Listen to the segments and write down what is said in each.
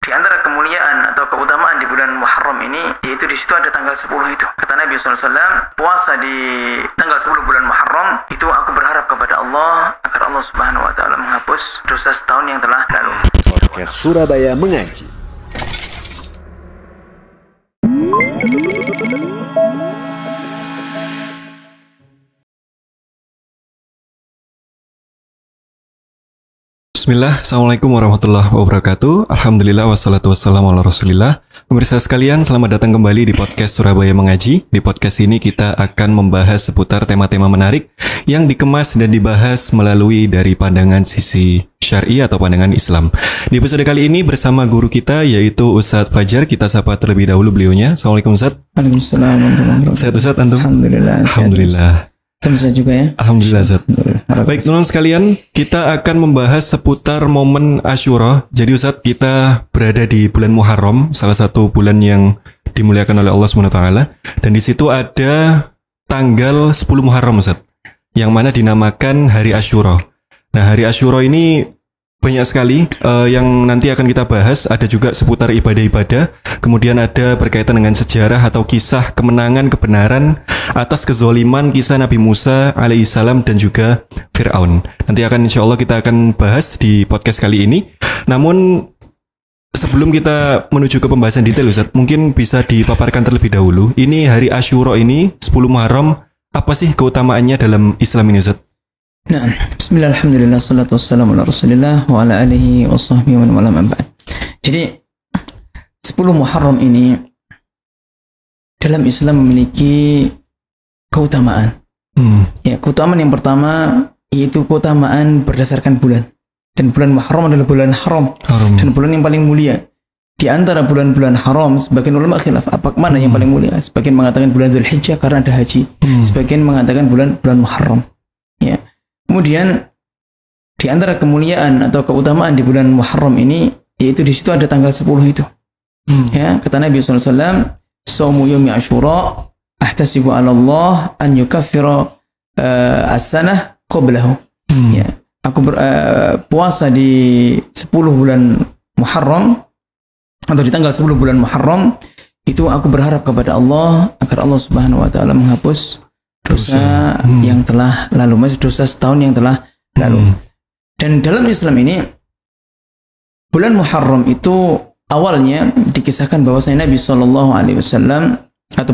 di antara kemuliaan atau keutamaan di bulan Muharram ini, yaitu di situ ada tanggal 10 itu. Kata Nabi SAW, puasa di tanggal 10 bulan Muharram itu aku berharap kepada Allah agar Allah Subhanahu wa taala menghapus dosa setahun yang telah lalu. Podcast Surabaya Mengaji. Bismillah, Assalamualaikum warahmatullahi wabarakatuh. Alhamdulillah, wassalatu wassalamu ala rasulillah. Pemirsa sekalian, selamat datang kembali di podcast Surabaya Mengaji. Di podcast ini kita akan membahas seputar tema-tema menarik yang dikemas dan dibahas melalui dari pandangan sisi syar'i atau pandangan Islam. Di episode kali ini bersama guru kita yaitu Ustadz Fajar. Kita sapa terlebih dahulu beliaunya. Assalamualaikum Ustadz. Waalaikumsalam warahmatullahi wabarakatuh. Sehat Ustadz, antum? Alhamdulillah. Alhamdulillah. Saya juga ya. Alhamdulillah Ustadz. Baik teman-teman sekalian, kita akan membahas seputar momen Asyura. Jadi Ustadz, kita berada di bulan Muharram, salah satu bulan yang dimuliakan oleh Allah SWT. Dan di situ ada tanggal 10 Muharram Ustadz, yang mana dinamakan Hari Asyura. Nah, Hari Asyura ini banyak sekali yang nanti akan kita bahas. Ada juga seputar ibadah-ibadah. Kemudian ada berkaitan dengan sejarah atau kisah kemenangan kebenaran atas kezoliman kisah Nabi Musa alaihissalam dan juga Fir'aun. Nanti akan insya Allah kita akan bahas di podcast kali ini. Namun sebelum kita menuju ke pembahasan detail Ustadz, mungkin bisa dipaparkan terlebih dahulu. Ini Hari Asyura ini 10 Muharram, apa sih keutamaannya dalam Islam ini Ustadz? Nah, bismillah, alhamdulillah, salatu wassalamu ala rasulillah wa ala alihi wa sahbihi wa man wala ba'd. Jadi 10 Muharram ini dalam Islam memiliki keutamaan. Ya, keutamaan yang pertama yaitu keutamaan berdasarkan bulan. Dan bulan Muharram adalah bulan haram. Dan bulan yang paling mulia. Di antara bulan-bulan haram, sebagian ulama khilaf apa mana yang paling mulia. Sebagian mengatakan bulan Dzulhijjah karena ada haji. Sebagian mengatakan bulan Muharram. Ya. Kemudian di antara kemuliaan atau keutamaan di bulan Muharram ini, yaitu di situ ada tanggal 10 itu. Ya, kata Nabi SAW, "Shaumu yaumi Asyura ahtasibu 'ala Allah an yukaffira as-sanah qablahu." Ya, aku puasa di 10 bulan Muharram atau di tanggal 10 bulan Muharram itu aku berharap kepada Allah agar Allah Subhanahu wa taala menghapus dosa yang telah lalu, maksud dosa setahun yang telah lalu. Dan dalam Islam ini bulan Muharram itu awalnya dikisahkan bahwasanya Nabi SAW atau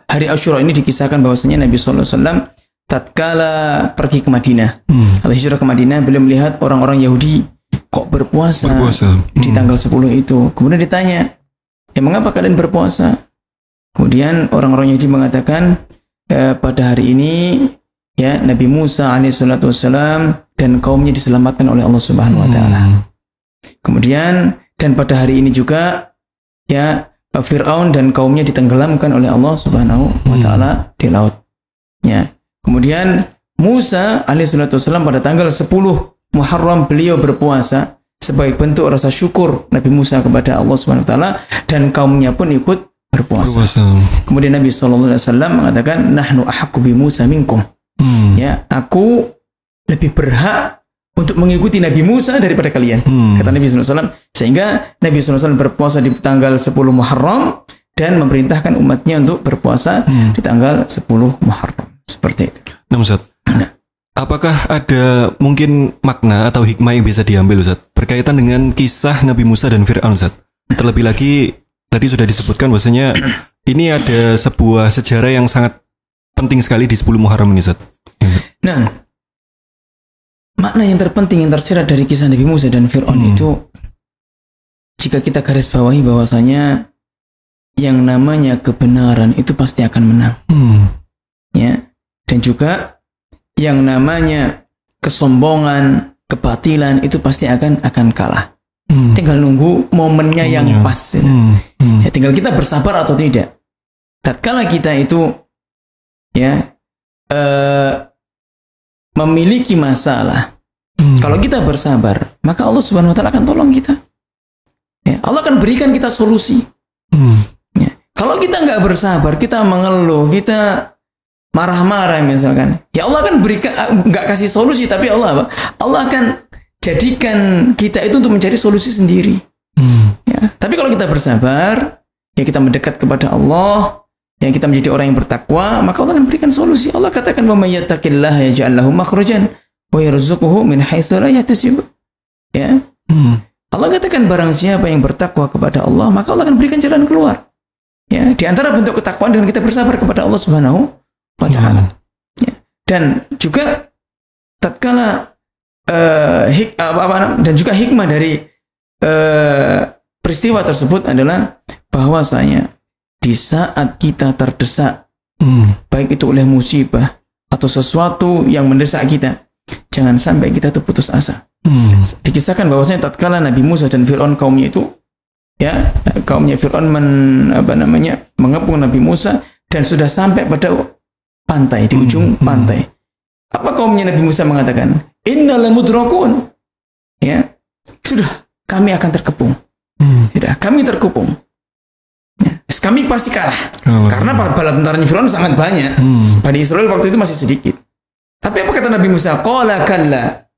hari Asyura ini dikisahkan bahwasanya Nabi SAW tatkala pergi ke Madinah atau hijrah ke Madinah, beliau melihat orang-orang Yahudi kok berpuasa. Di tanggal 10 itu. Kemudian ditanya, mengapa kalian berpuasa? Kemudian orang-orang Yahudi mengatakan, pada hari ini ya Nabi Musa alaihissalam dan kaumnya diselamatkan oleh Allah Subhanahu wa taala. Kemudian dan pada hari ini juga ya Fir'aun dan kaumnya ditenggelamkan oleh Allah Subhanahu wa taala di laut. Ya. Kemudian Musa alaihissalam pada tanggal 10 Muharram beliau berpuasa sebagai bentuk rasa syukur Nabi Musa kepada Allah Subhanahu wa taala, dan kaumnya pun ikut berpuasa. Kemudian Nabi SAW mengatakan, "Nahnu ahaqqu bi Musa minkum." Ya, aku lebih berhak untuk mengikuti Nabi Musa daripada kalian. Kata Nabi SAW. Sehingga Nabi SAW berpuasa di tanggal 10 Muharram dan memerintahkan umatnya untuk berpuasa di tanggal 10 Muharram. Seperti itu. Nah Ustadz, apakah ada mungkin makna atau hikmah yang bisa diambil Ustadz berkaitan dengan kisah Nabi Musa dan Fir'aun Ustadz? Terlebih lagi tadi sudah disebutkan bahwasanya ini ada sebuah sejarah yang sangat penting sekali di 10 Muharram ini, Ustaz. Nah, makna yang terpenting yang tersirat dari kisah Nabi Musa dan Fir'aun itu, jika kita garis bawahi bahwasanya yang namanya kebenaran itu pasti akan menang. Ya, dan juga yang namanya kesombongan, kebatilan itu pasti akan kalah. Tinggal nunggu momennya yang pas. Ya, tinggal kita bersabar atau tidak. Tatkala kita itu ya memiliki masalah, kalau kita bersabar, maka Allah Subhanahu wa taala akan tolong kita. Ya, Allah akan berikan kita solusi. Ya, kalau kita nggak bersabar, kita mengeluh, kita marah-marah misalkan, ya Allah akan berikan, nggak kasih solusi, tapi Allah apa? Allah akan jadikan kita itu untuk mencari solusi sendiri. Ya, tapi kalau kita bersabar, ya kita mendekat kepada Allah, yang kita menjadi orang yang bertakwa, maka Allah akan berikan solusi. Allah katakan, "Wa may yattaqillaha yaj'al lahu makhrajan wa yarzuquhu min haitsu la yahtasib." Ya. Allah katakan, barang siapa yang bertakwa kepada Allah, maka Allah akan berikan jalan keluar. Ya, di antara bentuk ketakwaan dengan kita bersabar kepada Allah Subhanahu wa taala. Ya. Dan juga tatkala dan juga hikmah dari peristiwa tersebut adalah bahwasanya di saat kita terdesak, baik itu oleh musibah atau sesuatu yang mendesak kita, jangan sampai kita terputus asa. Dikisahkan bahwasanya tatkala Nabi Musa dan Fir'aun kaumnya itu, ya, kaumnya Fir'aun mengepung Nabi Musa dan sudah sampai pada pantai, di ujung pantai. Apa kaumnya Nabi Musa mengatakan? Inna lamudrakun. Ya, sudah, kami akan terkepung. Sudah, kami terkepung. Ya, kami pasti kalah. Karena bala tentaranya Fir'aun sangat banyak. Bani Israel waktu itu masih sedikit. Tapi apa kata Nabi Musa? Qala kalla.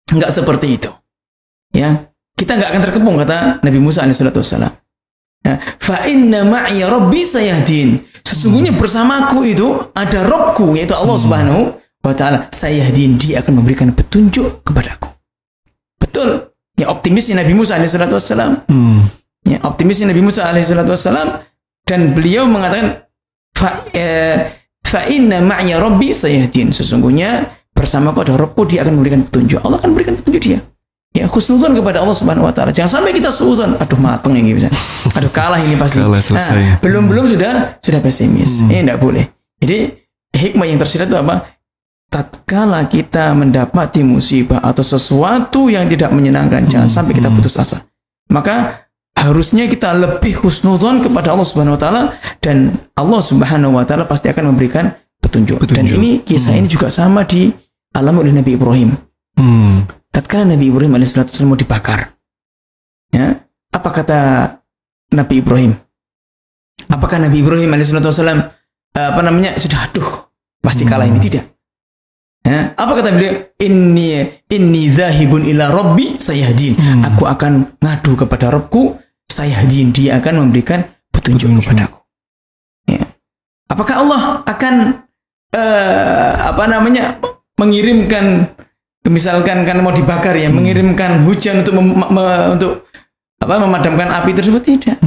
Enggak seperti itu. Ya, kita enggak akan terkepung, kata Nabi Musa alaihissalam. Ya, fa inna ma'iya rabbi sayahdin. Sesungguhnya bersamaku itu ada Rabbku, yaitu Allah Subhanahu wa taala. Sayahdin, dia akan memberikan petunjuk kepadaku. Betul. Ya, optimisnya Nabi Musa alaihissalam. Ya, optimisnya Nabi Musa alaihissalam, dan beliau mengatakan fa inna ma'iya rabbi sayahdin. Sesungguhnya bersamaku ada Rabbku, dia akan memberikan petunjuk. Allah akan memberikan petunjuk dia. Ya, husnudzon kepada Allah Subhanahu wa taala. Jangan sampai kita suudzon. Aduh, mateng ini bisa. Aduh, kalah ini pasti. Kalah, selesai. Belum sudah pesimis. Ini enggak boleh. Jadi hikmah yang tersirat itu apa? Tatkala kita mendapati musibah atau sesuatu yang tidak menyenangkan, jangan sampai kita putus asa. Maka harusnya kita lebih husnudzon kepada Allah Subhanahu wa taala, dan Allah Subhanahu wa taala pasti akan memberikan petunjuk. Dan ini kisah ini juga sama dialami oleh Nabi Ibrahim. Tatkala Nabi Ibrahim alaihissalam mau dibakar, ya, apa kata Nabi Ibrahim? Apakah Nabi Ibrahim alaihissalam sudah, aduh, pasti kalah ini? Tidak. Ya, apa kata beliau? Inni zahibun ila rabbi sayahdin. Aku akan ngadu kepada Rabbku, sayahdin, dia akan memberikan petunjuk kepadaku. Ya. Apakah Allah akan mengirimkan, misalkan kan mau dibakar ya, mengirimkan hujan untuk memadamkan api tersebut? Tidak.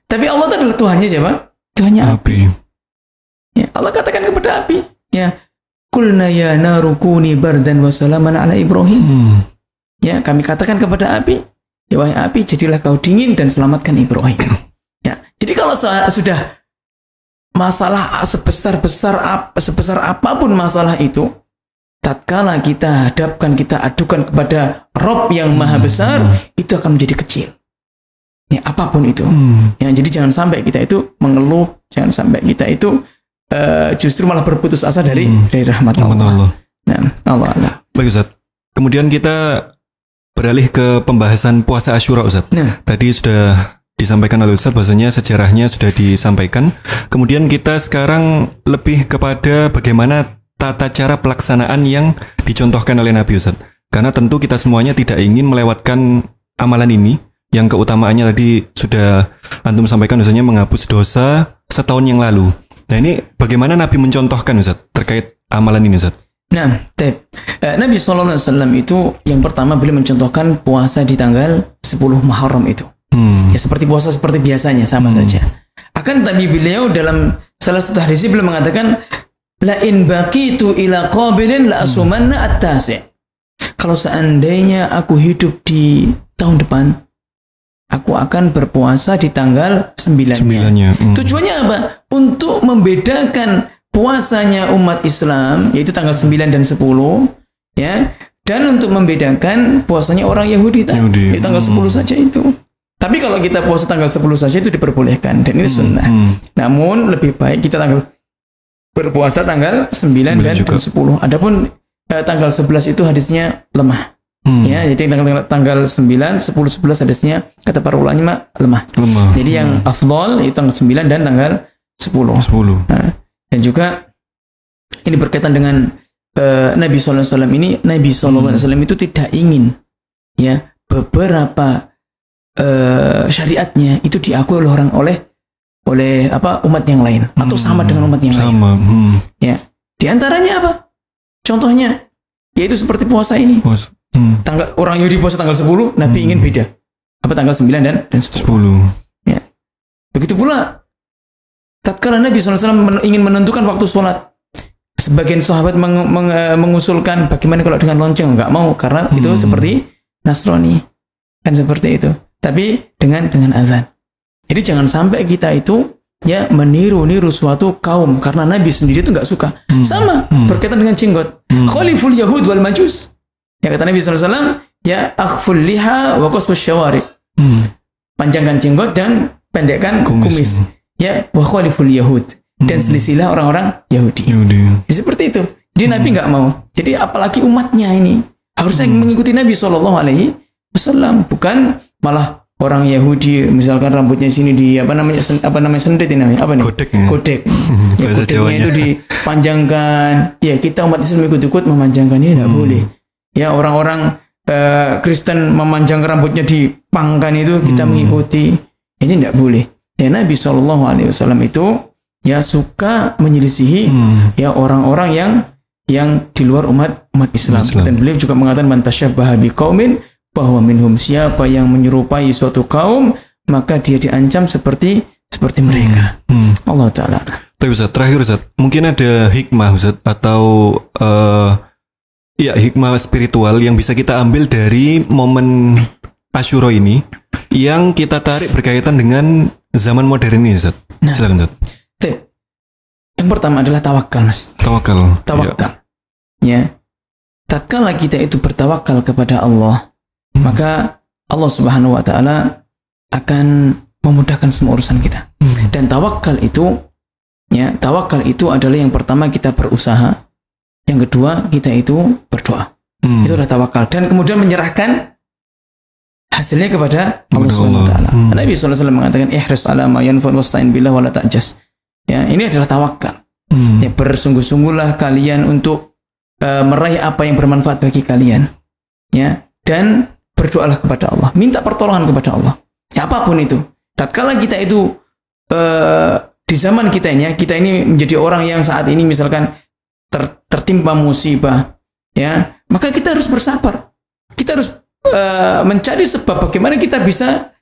Tapi Allah itu adalah Tuhannya siapa? Tuhannya api. Ya, Allah katakan kepada api, ya, Qulna ya naru kuni bardan wa salaman ala Ibrahim. Ya, kami katakan kepada api, ya wahai api, jadilah kau dingin dan selamatkan Ibrahim. Ya, jadi kalau sudah masalah sebesar apapun masalah itu, tatkala kita adukan kepada Rabb yang maha besar, itu akan menjadi kecil. Ya, apapun itu. Ya, jadi jangan sampai kita itu mengeluh, jangan sampai kita itu justru malah berputus asa dari rahmat Allah. Nah, Allah. Baik, Ustaz. Kemudian kita beralih ke pembahasan puasa Asyura, Ustaz. Nah, tadi sudah disampaikan oleh Ustaz bahwasanya sejarahnya sudah disampaikan. Kemudian kita sekarang lebih kepada bagaimana tata cara pelaksanaan yang dicontohkan oleh Nabi, Ustaz. Karena tentu kita semuanya tidak ingin melewatkan amalan ini yang keutamaannya tadi sudah antum sampaikan, misalnya menghapus dosa setahun yang lalu. Nah, ini bagaimana Nabi mencontohkan, Ustaz, terkait amalan ini, Ustaz? Nah, Nabi SAW itu yang pertama beliau mencontohkan puasa di tanggal 10 Muharram itu. Ya, seperti puasa seperti biasanya, sama saja. Akan tapi beliau dalam salah satu hadis beliau mengatakan, la in baqitu ila qabilin la asumanna at-tasi'. Kalau seandainya aku hidup di tahun depan, aku akan berpuasa di tanggal 9-nya. Tujuannya apa? Untuk membedakan puasanya umat Islam, yaitu tanggal 9 dan 10, ya, dan untuk membedakan puasanya orang Yahudi tanggal 10 saja itu. Tapi kalau kita puasa tanggal 10 saja itu diperbolehkan, dan ini sunnah. Namun lebih baik kita berpuasa tanggal 9 dan 10. Adapun tanggal 11 itu hadisnya lemah. Ya, jadi tanggal 9, 10, 11 hadisnya kata para ulama lemah. Jadi yang afdol itu tanggal 9 dan tanggal 10. Nah, dan juga ini berkaitan dengan Nabi SAW ini. Nabi SAW itu tidak ingin, ya, beberapa syariatnya itu diakui oleh umat yang lain atau sama dengan umat yang lain. Ya, di antaranya apa? Contohnya yaitu seperti puasa ini. Orang Yahudi puasa tanggal 10, Nabi ingin beda. Tanggal 9 dan 10. Ya. Begitu pula tatkala Nabi SAW ingin menentukan waktu sholat, sebagian sahabat mengusulkan bagaimana kalau dengan lonceng, nggak mau karena itu seperti Nasrani, kan seperti itu. Tapi dengan azan. Jadi jangan sampai kita itu ya meniru suatu kaum karena Nabi sendiri itu nggak suka. Sama berkaitan dengan jenggot. Khaliful Yahud wal Majus. Ya kata Nabi SAW, ya akhful liha wa qasfus syawarib. Panjangkan jenggot dan pendekkan kumis. Ya wa khaliful Yahud. Dan selisilah orang-orang Yahudi. Ya, seperti itu. Jadi Nabi nggak mau. Jadi apalagi umatnya ini harusnya mengikuti Nabi SAW, bukan malah orang Yahudi misalkan rambutnya sini di sendet ini namanya apa nih? Godek. Ya, godeknya itu dipanjangkan. Ya kita umat Islam ikut-ikut memanjangkan ini tidak boleh. Ya orang-orang Kristen memanjangkan rambutnya dipangkan itu kita mengikuti. Ini tidak boleh. Ya Nabi SAW itu ya suka menyelisihi ya orang-orang yang di luar umat Islam. Dan beliau juga mengatakan man tasyabbaha biqaumin bahwa minhum, siapa yang menyerupai suatu kaum maka dia diancam seperti mereka. Allah Ta'ala. Tapi Ustaz, terakhir Ustaz, mungkin ada hikmah Ustaz atau hikmah spiritual yang bisa kita ambil dari momen Asyura ini yang kita tarik berkaitan dengan zaman modern ini Ustaz. Silakan Ustaz. Yang pertama adalah tawakal, Mas. Tawakal. Ya. Tatkala kita itu bertawakal kepada Allah, maka Allah Subhanahu wa taala akan memudahkan semua urusan kita. Dan tawakal itu adalah yang pertama kita berusaha, yang kedua kita itu berdoa. Itu adalah tawakal dan kemudian menyerahkan hasilnya kepada Allah Subhanahu wa taala. Nabi sallallahu alaihi wasallam mengatakan ihris ala ma yanfa'u wasta'in billah wa la ta'jas. Ya, ini adalah tawakal. Ya, bersungguh-sungguhlah kalian untuk meraih apa yang bermanfaat bagi kalian. Ya, dan berdoalah kepada Allah, minta pertolongan kepada Allah. Ya, apapun itu. Tatkala kita itu di zaman kita ini menjadi orang yang saat ini misalkan tertimpa musibah, ya, maka kita harus bersabar. Kita harus mencari sebab bagaimana kita bisa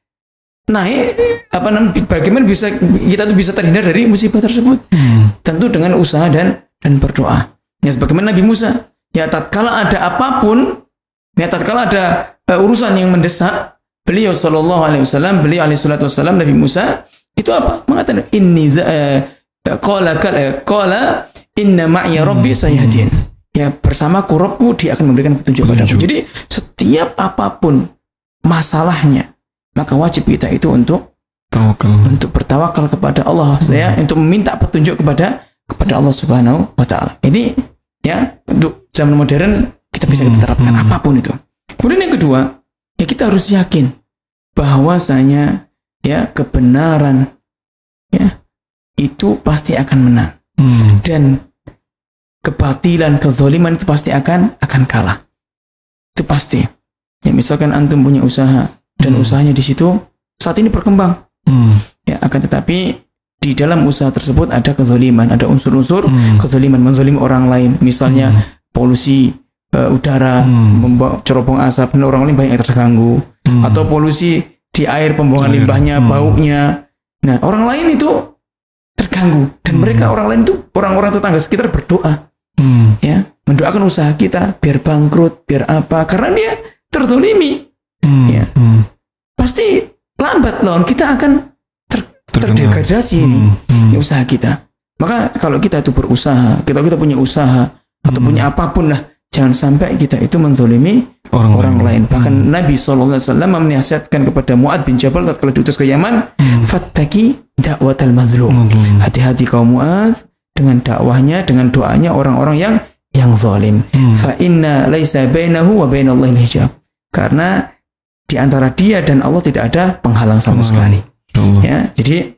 naik, bagaimana kita tuh bisa terhindar dari musibah tersebut. Tentu dengan usaha dan berdoa. Ya, sebagaimana Nabi Musa, ya tatkala ada apapun, ya tatkala ada urusan yang mendesak, beliau sallallahu alaihi wasallam, beliau alaihi salatu wasallam, Nabi Musa itu apa? Mengatakan qala inna ma'iya rabbi sayahdin. Ya, bersamaku Rabbku, dia akan memberikan petunjuk padaku. Jadi setiap apapun masalahnya, maka wajib kita itu untuk bertawakal kepada Allah, untuk meminta petunjuk kepada Allah Subhanahu wa taala. Ini ya untuk zaman modern kita bisa kita terapkan apapun itu. Kemudian yang kedua, ya kita harus yakin bahwasanya ya kebenaran ya itu pasti akan menang. Dan kebatilan, kezaliman itu pasti akan kalah. Itu pasti. Ya misalkan antum punya usaha dan usahanya di situ saat ini berkembang. Ya, akan tetapi di dalam usaha tersebut ada kezaliman, ada unsur-unsur kezaliman, menzalimi orang lain. Misalnya polusi udara, membawa cerobong asap dan orang lain banyak yang terganggu. Atau polusi di air, pembuangan limbahnya, baunya. Nah, orang lain itu terganggu dan mereka orang lain itu orang-orang tetangga sekitar berdoa. Ya, mendoakan usaha kita biar bangkrut, biar apa? Karena dia terzalimi. Ya. Pasti lambat laun kita akan terdegradasi usaha kita. Maka kalau kita itu berusaha, kita punya usaha atau punya apapun lah, jangan sampai kita itu menzalimi orang lain. Bahkan Nabi SAW menasihatkan kepada Mu'adz bin Jabal tatkala diutus ke Yaman, fattaqi da'watal mazlum. Hati-hati kaum Mu'adz dengan dakwahnya, dengan doanya orang-orang yang zalim. Fa inna laisa bainahu wa bainallahi hijab. Karena di antara dia dan Allah tidak ada penghalang sama sekali. Ya, jadi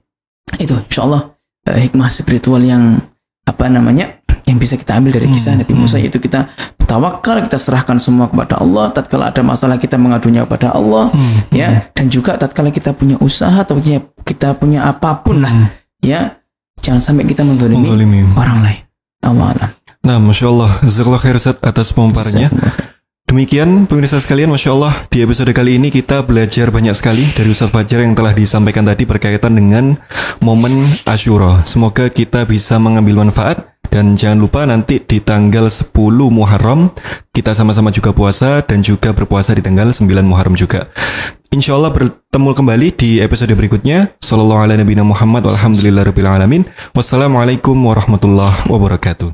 itu insyaallah hikmah spiritual yang yang bisa kita ambil dari kisah Nabi Musa, yaitu kita tawakal, kita serahkan semua kepada Allah. Tatkala ada masalah kita mengadunya kepada Allah, ya. Dan juga tatkala kita punya usaha atau kita punya apapun lah, ya. Jangan sampai kita menzalimi orang lain. Allah alam. Nah, Masya Allah, jazakallah khair Ustaz atas pemaparannya. Demikian pemirsa sekalian, Masya Allah, di episode kali ini kita belajar banyak sekali dari Ustaz Fajar yang telah disampaikan tadi berkaitan dengan momen Asyura. Semoga kita bisa mengambil manfaat, dan jangan lupa nanti di tanggal 10 Muharram kita sama-sama juga puasa dan juga berpuasa di tanggal 9 Muharram juga. Insya Allah bertemu kembali di episode berikutnya. Sallallahu ala nabiyina Muhammad walhamdulillahirabbil alamin. Wassalamualaikum warahmatullahi wabarakatuh.